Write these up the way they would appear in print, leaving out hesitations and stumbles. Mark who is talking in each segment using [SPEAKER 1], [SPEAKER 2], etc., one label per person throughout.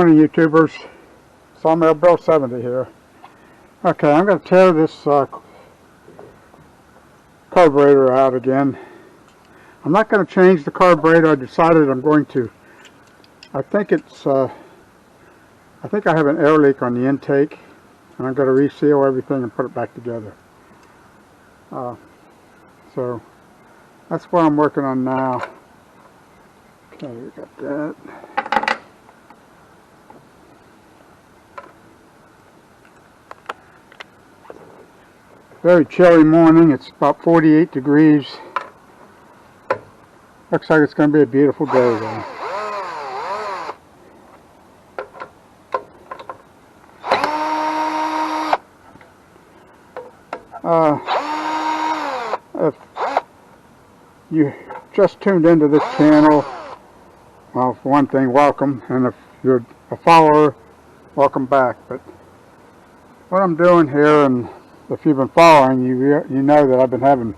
[SPEAKER 1] morning, YouTubers. Sawmill Bill 70 here. Okay, I'm going to tear this carburetor out again. I'm not going to change the carburetor. I decided I'm going to. I think I have an air leak on the intake, and I'm going to reseal everything and put it back together. So that's what I'm working on now. Okay, we got that. Very chilly morning. It's about 48 degrees. Looks like it's going to be a beautiful day though. If you just tuned into this channel, well, for one thing, welcome, and if you're a follower, welcome back. But what I'm doing here, and if you've been following, you know that I've been having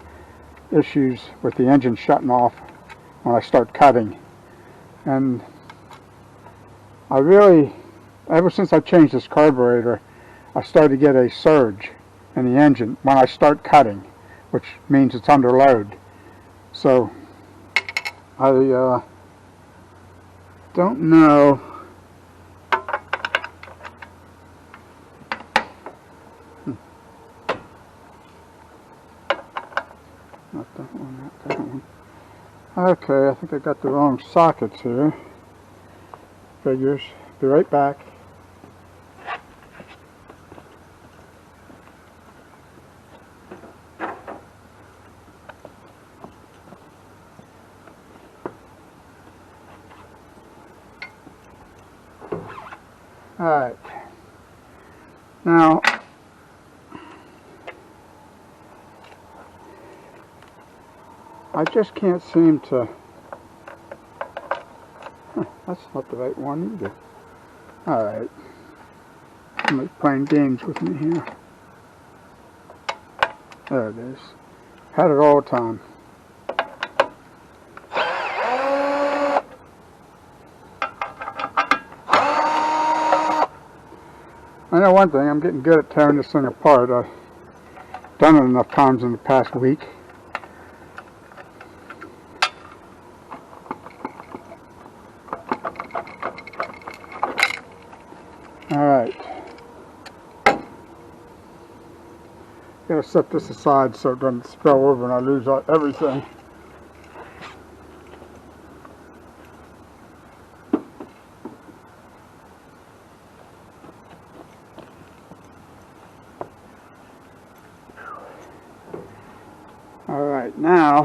[SPEAKER 1] issues with the engine shutting off when I start cutting. And I really, ever since I changed this carburetor, I started to get a surge in the engine when I start cutting, which means it's under load. So I don't know. Not that one, not that one. Okay, I think I got the wrong sockets here. Figures. Be right back. Alright. Now, I just can't seem to... that's not the right one either. Alright. Somebody's playing games with me here. There it is. Had it all the time. I know one thing, I'm getting good at tearing this thing apart. I've done it enough times in the past week. Alright. Gotta set this aside so it doesn't spill over and I lose everything. Alright, now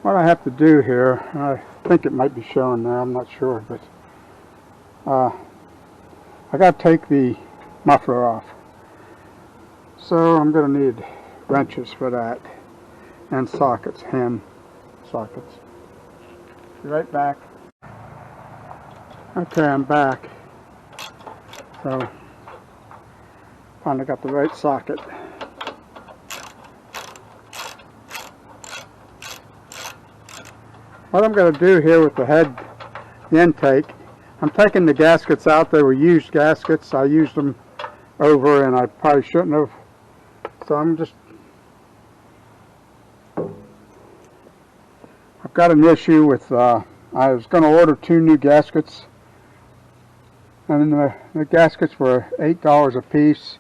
[SPEAKER 1] what I have to do here, I think it might be showing there, I'm not sure, but I got to take the muffler off. So I'm going to need wrenches for that and sockets, hand sockets. Be right back. Okay, I'm back. So finally got the right socket. What I'm going to do here with the intake, I'm taking the gaskets out. They were used gaskets. I used them over and I probably shouldn't have. So I've got an issue with, I was going to order 2 new gaskets. And the gaskets were $8 a piece.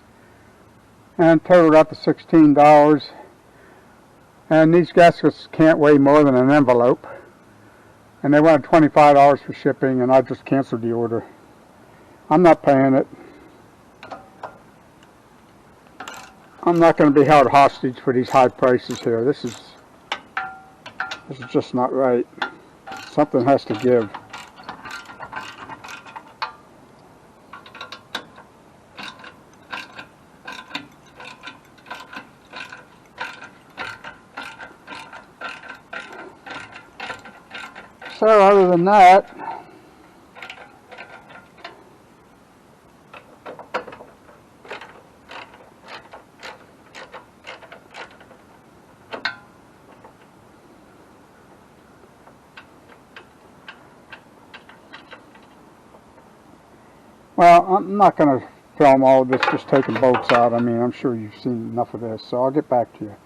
[SPEAKER 1] And totaled out to $16. And these gaskets can't weigh more than an envelope. And they wanted $25 for shipping, and I just canceled the order. I'm not paying it. I'm not going to be held hostage for these high prices here. This is just not right. Something has to give. So other than that, Well, I'm not going to film all of this just taking bolts out. I mean, I'm sure you've seen enough of this, so I'll get back to you.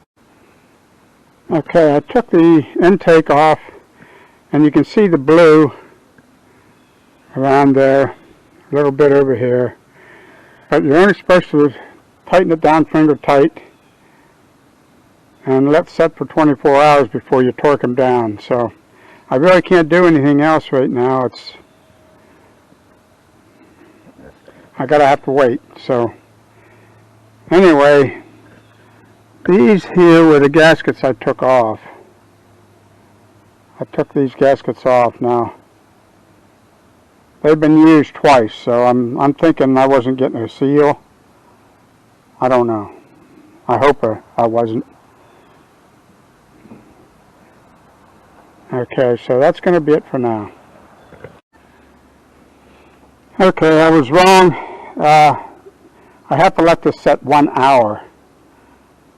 [SPEAKER 1] Okay, I took the intake off, and you can see the blue around there, a little bit over here. But you're only supposed to tighten it down finger tight and let it set for 24 hours before you torque them down. So I really can't do anything else right now. I gotta have to wait. So anyway, these here were the gaskets I took off. I took these gaskets off now. They've been used twice, so I'm thinking I wasn't getting a seal. I don't know. I hope I wasn't. Okay, so that's going to be it for now. Okay, I was wrong. I have to let this set 1 hour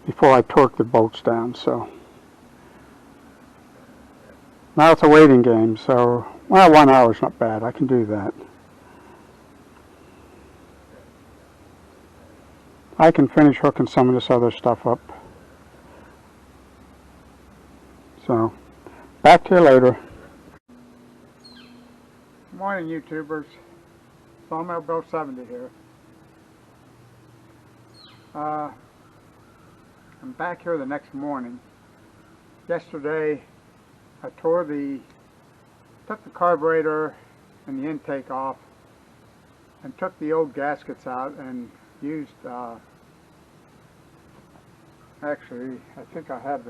[SPEAKER 1] before I torque the bolts down, so now it's a waiting game. So, well, 1 hour is not bad. I can do that. I can finish hooking some of this other stuff up. So, back to you later. Good morning, YouTubers. Sawmill Bill 70 here. I'm back here the next morning. Yesterday, I took the carburetor and the intake off and took the old gaskets out and used, actually, I think I have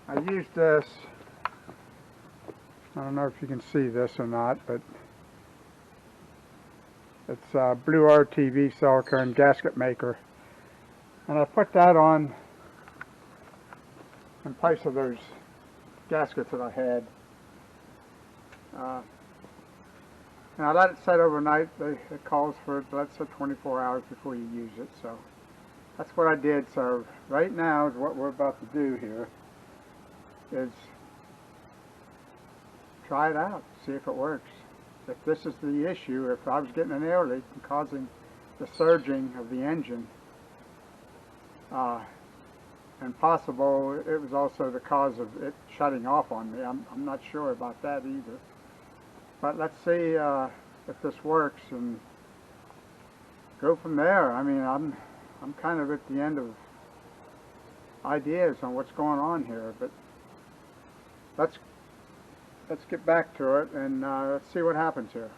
[SPEAKER 1] I used this. I don't know if you can see this or not, but it's Blue RTV silicone gasket maker. And I put that on in place of those gaskets that I had. And I let it set overnight. It calls for it to let it set 24 hours before you use it. So that's what I did. So right now is what we're about to do here is try it out, see if it works. If this is the issue, if I was getting an air leak and causing the surging of the engine, and possible it was also the cause of it shutting off on me. I'm not sure about that either. But let's see if this works and go from there. I mean, I'm kind of at the end of ideas on what's going on here, but let's get back to it and let's see what happens here.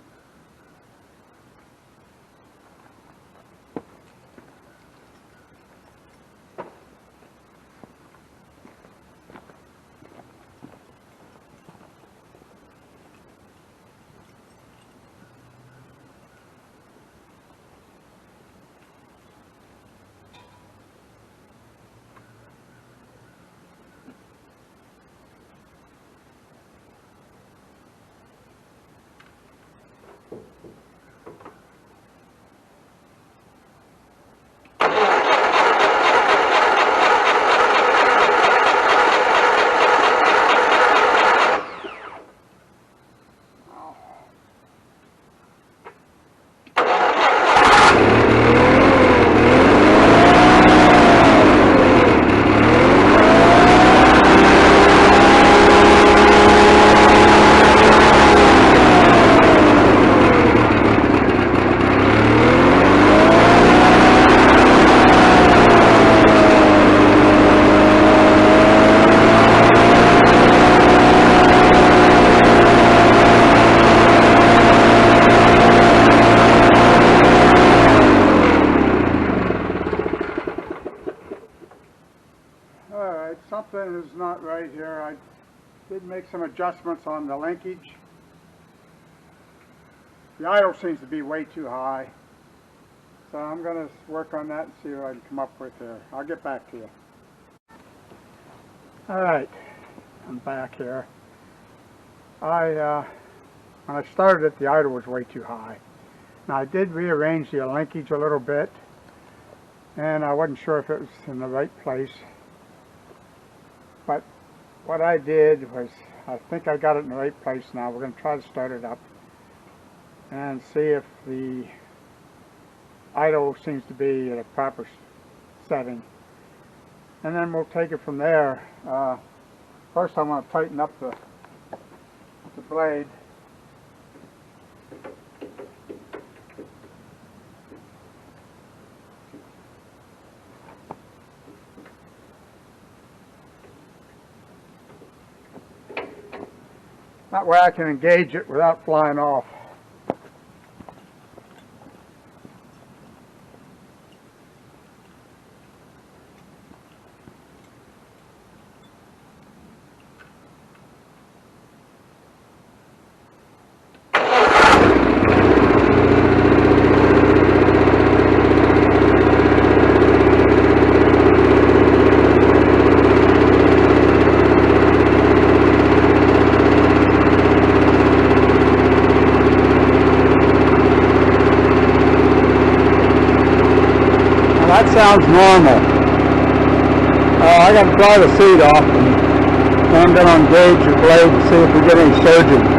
[SPEAKER 1] Something is not right here. I did make some adjustments on the linkage. The idle seems to be way too high. So I'm going to work on that and see what I can come up with here. I'll get back to you. Alright, I'm back here. When I started it, the idle was way too high. Now I did rearrange the linkage a little bit, and I wasn't sure if it was in the right place. But what I did was, I think I got it in the right place now. We're going to try to start it up and see if the idle seems to be at a proper setting. And then we'll take it from there. First I want to tighten up the blade. That way I can engage it without flying off. That sounds normal. I got to dry the seat off, and then I'm going to engage the blade to see if we get any surging.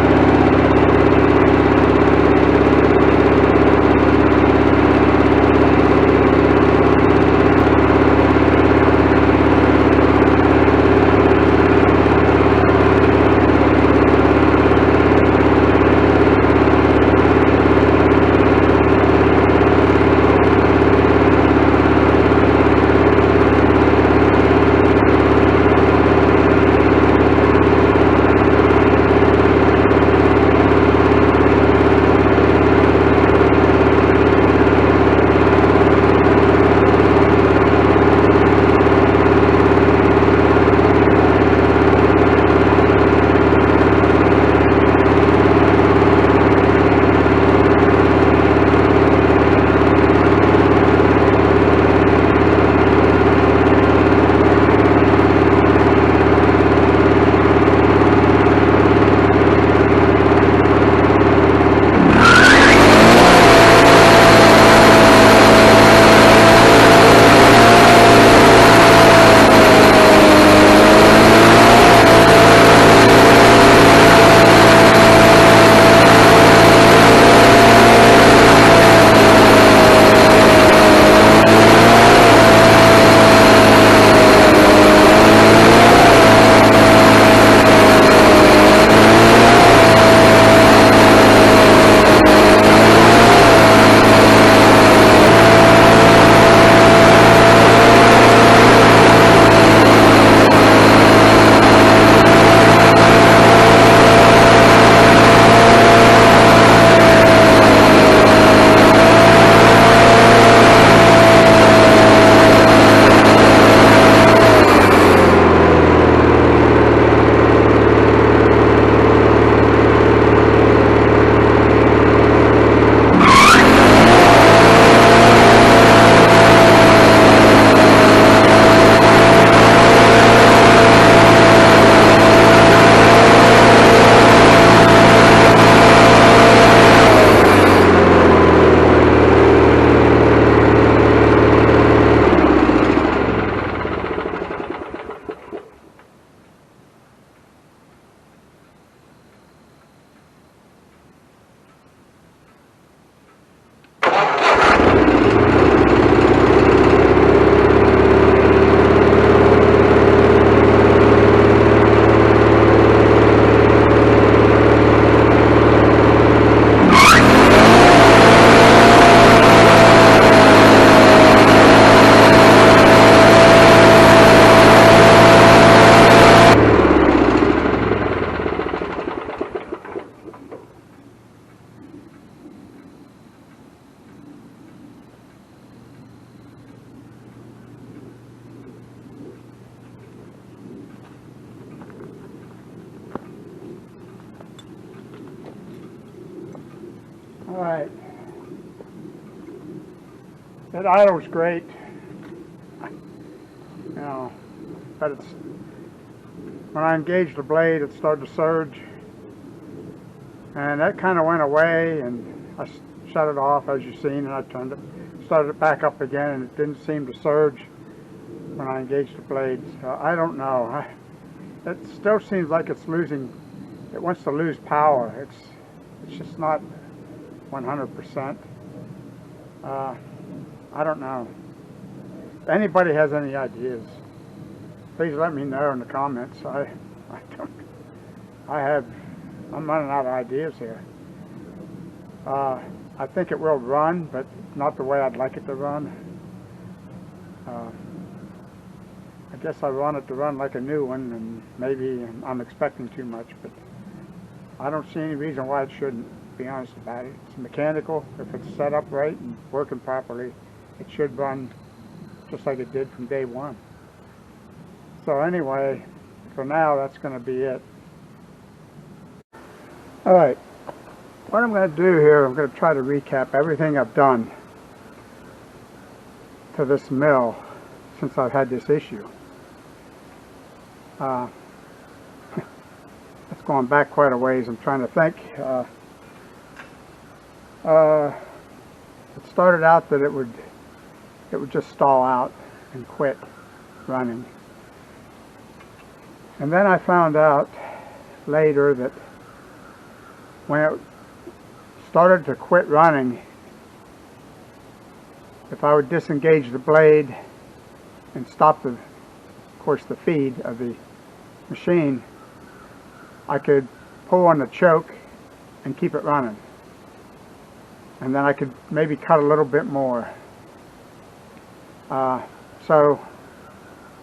[SPEAKER 1] Alright. That idle's great. You know, but it's when I engaged the blade it started to surge. And that kind of went away and I shut it off as you've seen, and I started it back up again, and it didn't seem to surge when I engaged the blade. So I don't know. it still seems like it's losing, it wants to lose power. It's just not 100%. I don't know. If anybody has any ideas, please let me know in the comments. I'm running out of ideas here. I think it will run, but not the way I'd like it to run. I guess I want it to run like a new one, and maybe I'm expecting too much, but I don't see any reason why it shouldn't, to be honest about it. It's mechanical. If it's set up right and working properly, it should run just like it did from day one. So anyway, for now, that's going to be it. Alright, what I'm going to do here, I'm going to try to recap everything I've done to this mill since I've had this issue. It's going back quite a ways. I'm trying to think. It started out that it would just stall out and quit running. And then I found out later that when it started to quit running, if I would disengage the blade and stop of course the feed of the machine, I could pull on the choke and keep it running. And then I could maybe cut a little bit more. So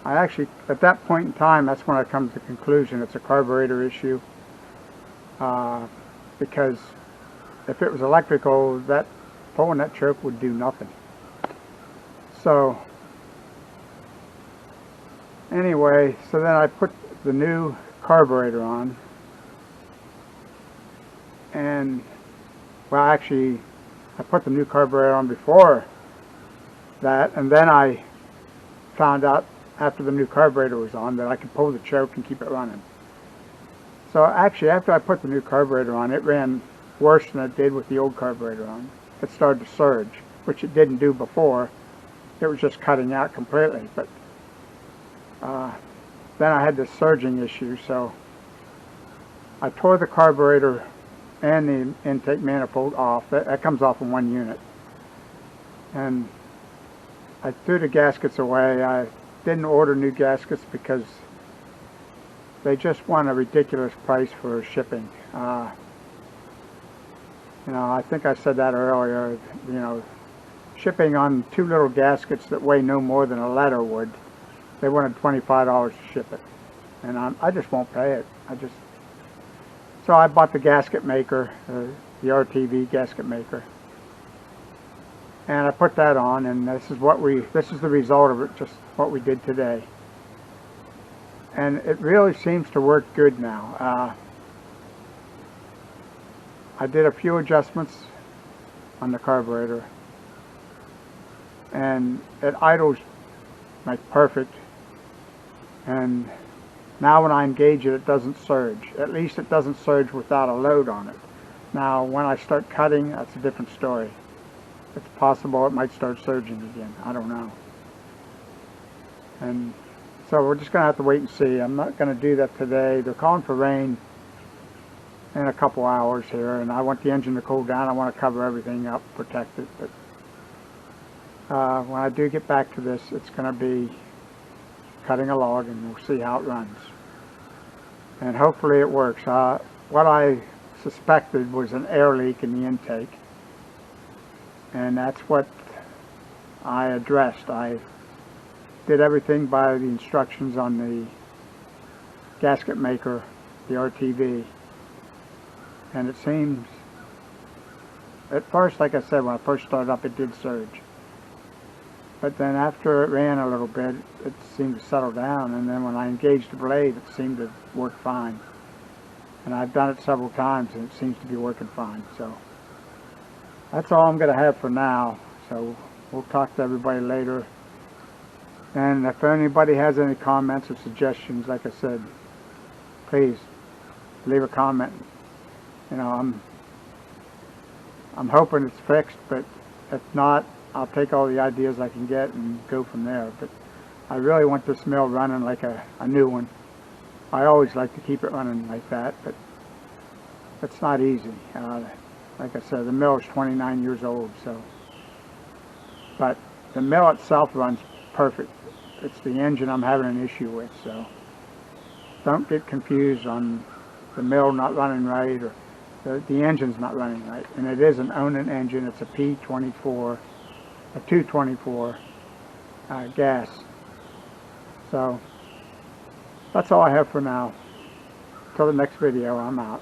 [SPEAKER 1] I actually, at that point in time, that's when I come to the conclusion it's a carburetor issue. Because if it was electrical, that pulling that choke would do nothing. So anyway, so then I put the new carburetor on, and well, actually I put the new carburetor on before that, and then I found out after the new carburetor was on that I could pull the choke and keep it running. So actually, after I put the new carburetor on, it ran worse than it did with the old carburetor on. It started to surge, which it didn't do before. It was just cutting out completely. But then I had this surging issue, so I tore the carburetor and the intake manifold off. That comes off in one unit. And I threw the gaskets away. I didn't order new gaskets because they just want a ridiculous price for shipping. You know, I think I said that earlier. You know, shipping on 2 little gaskets that weigh no more than a letter would, they wanted $25 to ship it, and I just won't pay it. So I bought the gasket maker, the RTV gasket maker, and I put that on, and this is the result of it, just what we did today. And it really seems to work good now. I did a few adjustments on the carburetor, and it idles like perfect. And now when I engage it, it doesn't surge. At least it doesn't surge without a load on it. Now when I start cutting, that's a different story. It's possible it might start surging again. I don't know. And so we're just going to have to wait and see. I'm not going to do that today. They're calling for rain in a couple hours here, and I want the engine to cool down. I want to cover everything up, protect it. But when I do get back to this, it's going to be cutting a log, and we'll see how it runs. And hopefully it works. What I suspected was an air leak in the intake, and that's what I addressed. I did everything by the instructions on the gasket maker, the RTV, and it seems, at first, like I said, when I first started up, it did surge. But then after it ran a little bit, it seemed to settle down, and then when I engaged the blade, it seemed to work fine. And I've done it several times, and it seems to be working fine. So that's all I'm going to have for now. So we'll talk to everybody later. And if anybody has any comments or suggestions, like I said, please leave a comment. You know, I'm hoping it's fixed, but if not, I'll take all the ideas I can get and go from there. But I really want this mill running like a new one. I always like to keep it running like that, but it's not easy. Like I said, the mill is 29 years old, so. But the mill itself runs perfect. It's the engine I'm having an issue with, so don't get confused on the mill not running right or the engine's not running right. And it is an Onan engine. It's a P24, a 224 gas. So that's all I have for now. Till the next video, I'm out.